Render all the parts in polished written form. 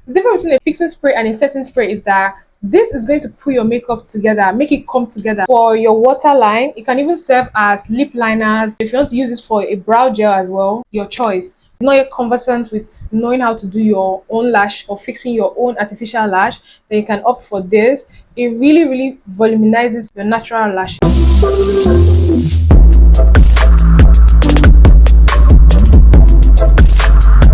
The difference between a fixing spray and a setting spray is that this is going to put your makeup together, make it come together. For your waterline, it can even serve as lip liners. If you want to use this for a brow gel as well, your choice. Not yet conversant with knowing how to do your own lash or fixing your own artificial lash, then you can opt for this. It really volumizes your natural lashes.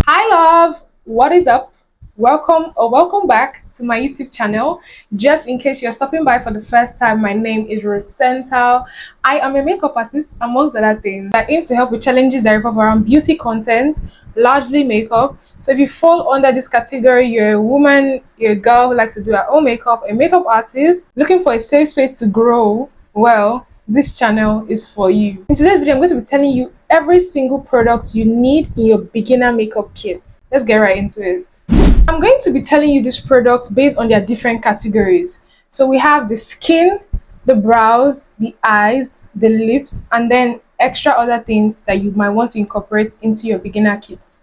Hi love, what is up? Welcome back to my YouTube channel. Just in case you're stopping by for the first time, my name is Rosenta. I am a makeup artist, amongst other things, that aims to help with challenges that revolve around beauty content, largely makeup. So if you fall under this category, you're a woman, you're a girl who likes to do her own makeup, a makeup artist looking for a safe space to grow, well, this channel is for you. In today's video, I'm going to be telling you every single product you need in your beginner makeup kit. Let's get right into it. I'm going to be telling you this product based on their different categories. So we have the skin, the brows, the eyes, the lips, and then extra other things that you might want to incorporate into your beginner kit.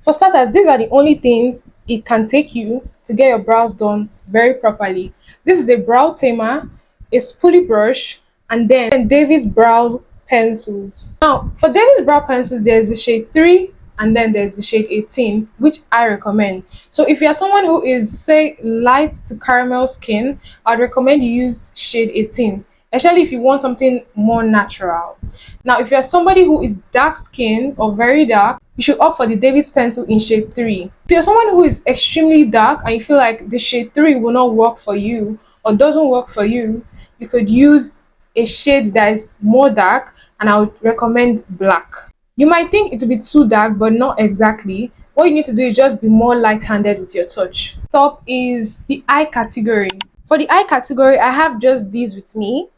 For starters, these are the only things it can take you to get your brows done very properly. This is a brow tamer, a spoolie brush, and then Davies brow pencils. Now, for Davies brow pencils, there's the shade 3 and then there's the shade 18, which I recommend. So if you're someone who is, say, light to caramel skin, I'd recommend you use shade 18, especially if you want something more natural. Now, if you're somebody who is dark skin or very dark, you should opt for the Davies pencil in shade 3. If you're someone who is extremely dark and you feel like the shade 3 will not work for you or doesn't work for you, you could use a shade that is more dark, and I would recommend black. You might think it will be too dark, but not exactly. What you need to do is just be more light-handed with your touch. Top is the eye category. For the eye category, I have just these with me.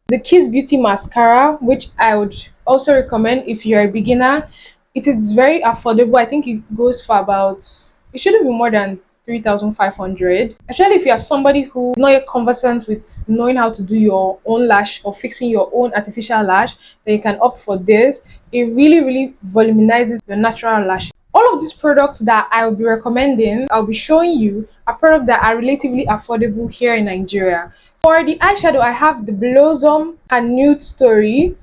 The Kiss Beauty Mascara, which I would also recommend if you're a beginner. It is very affordable. I think it goes for about, it shouldn't be more than 3,500. Actually, if you are somebody who is not yet conversant with knowing how to do your own lash or fixing your own artificial lash, then you can opt for this. It really volumizes your natural lashes. All of these products that I will be recommending, I'll be showing you, are products that are relatively affordable here in Nigeria. For the eyeshadow, I have the Blossom and Nude Story.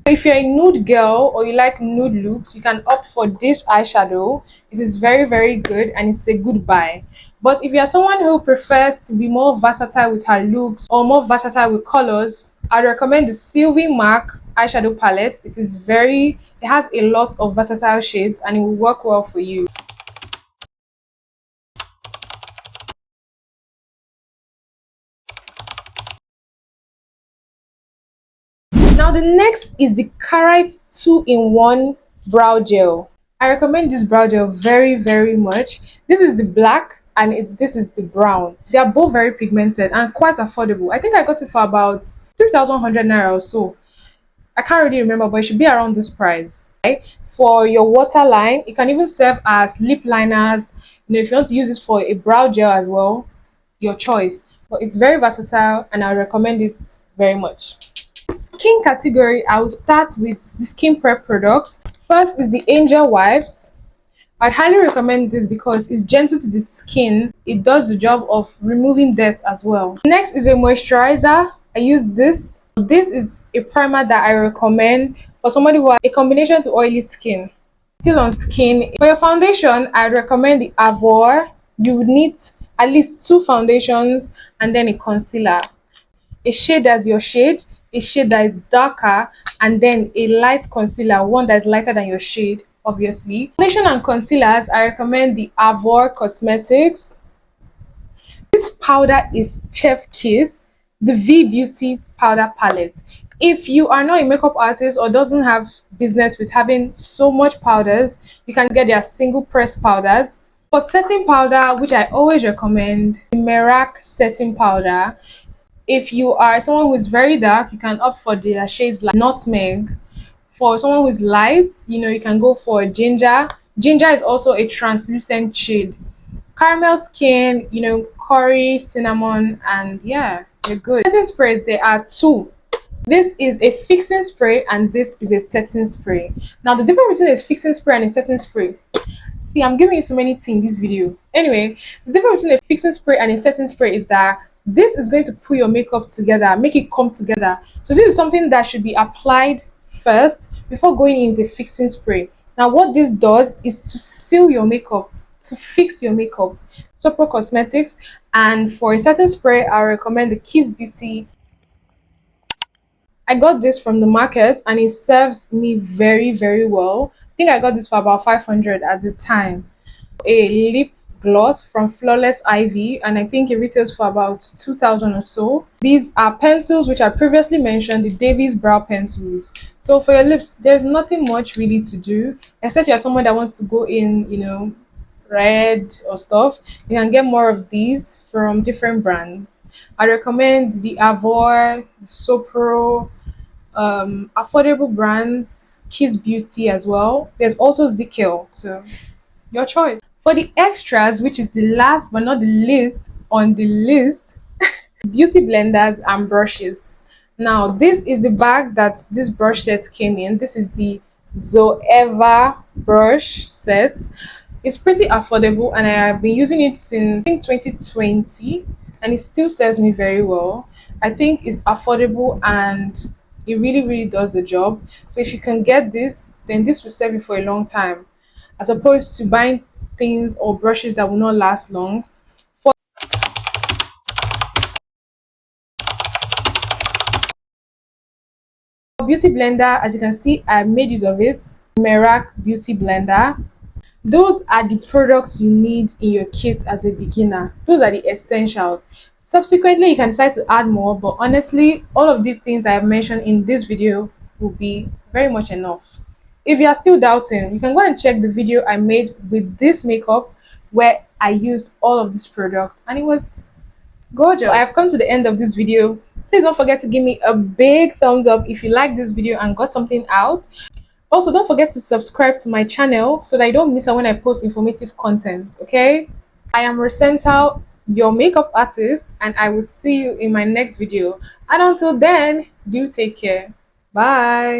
If you're a nude girl or you like nude looks, you can opt for this eyeshadow. It is very good and it's a good buy. But if you're someone who prefers to be more versatile with her looks or more versatile with colors, I'd recommend the Sylviamak eyeshadow palette. It has a lot of versatile shades and it will work well for you. Now the next is the Karite 2-in-1 brow gel. I recommend this brow gel very much. This is the black and this is the brown. They are both very pigmented and quite affordable. I think I got it for about 3,100 naira or so. I can't really remember, but it should be around this price. Right? For your waterline, it can even serve as lip liners. If you want to use this for a brow gel as well, your choice. But it's very versatile and I recommend it very much. Skin category, I will start with the skin prep product. First is the Angel Wipes. I'd highly recommend this because it's gentle to the skin. It does the job of removing dirt as well. Next is a moisturizer. I use this. This is a primer that I recommend for somebody who has a combination to oily skin. Still on skin. For your foundation, I'd recommend the Avour. You would need at least 2 foundations and then a concealer. A shade as your shade, a shade that is darker, and then a light concealer, one that is lighter than your shade, obviously. Foundation and concealers, I recommend the Avour Cosmetics. This powder is Chef Kiss, the Vee Beauty Powder palette. If you are not a makeup artist or doesn't have business with having so much powders, you can get their single press powders. For setting powder, which I always recommend, the Merak Setting powder. If you are someone who is very dark, you can opt for the shades like Nutmeg. For someone who is light, you can go for Ginger. Ginger is also a translucent shade. Caramel skin, curry, cinnamon, and yeah, they're good. Setting sprays, there are 2. This is a fixing spray and this is a setting spray. Now the difference between a fixing spray and a setting spray. See, I'm giving you so many things in this video. Anyway, the difference between a fixing spray and a setting spray is that this is going to put your makeup together, make it come together. So this is something that should be applied first before going into fixing spray. Now what this does is to seal your makeup, to fix your makeup. Sopo Cosmetics, and for a setting spray, I recommend the Kiss Beauty. I got this from the market and it serves me very, very well. I think I got this for about 500 at the time. A lip gloss from Flawless Ivy, and I think it retails for about 2,000 or so. These are pencils which I previously mentioned, the Davies brow pencils. So for your lips, there's nothing much really to do, except you're someone that wants to go in, red or stuff. You can get more of these from different brands. I recommend the Avour, the Sopro, affordable brands, Kiss Beauty as well. There's also Zickel, so your choice. For the extras, which is the last but not the least on the list, beauty blenders and brushes. Now, this is the bag that this brush set came in. This is the Zoeva brush set. It's pretty affordable and I have been using it since I think 2020 and it still serves me very well. I think it's affordable and it really, really does the job. So if you can get this, then this will serve you for a long time as opposed to buying things or brushes that will not last long. For beauty blender, as you can see, I made use of it. Merak Beauty Blender. Those are the products you need in your kit as a beginner. Those are the essentials. Subsequently, you can decide to add more, but honestly, all of these things I have mentioned in this video will be very much enough. If you are still doubting, you can go and check the video I made with this makeup where I used all of these products and it was gorgeous. I have come to the end of this video. Please don't forget to give me a big thumbs up if you like this video and got something out. Also, don't forget to subscribe to my channel so that you don't miss out when I post informative content, okay? I am Rosenta, your makeup artist, and I will see you in my next video. And until then, do take care. Bye.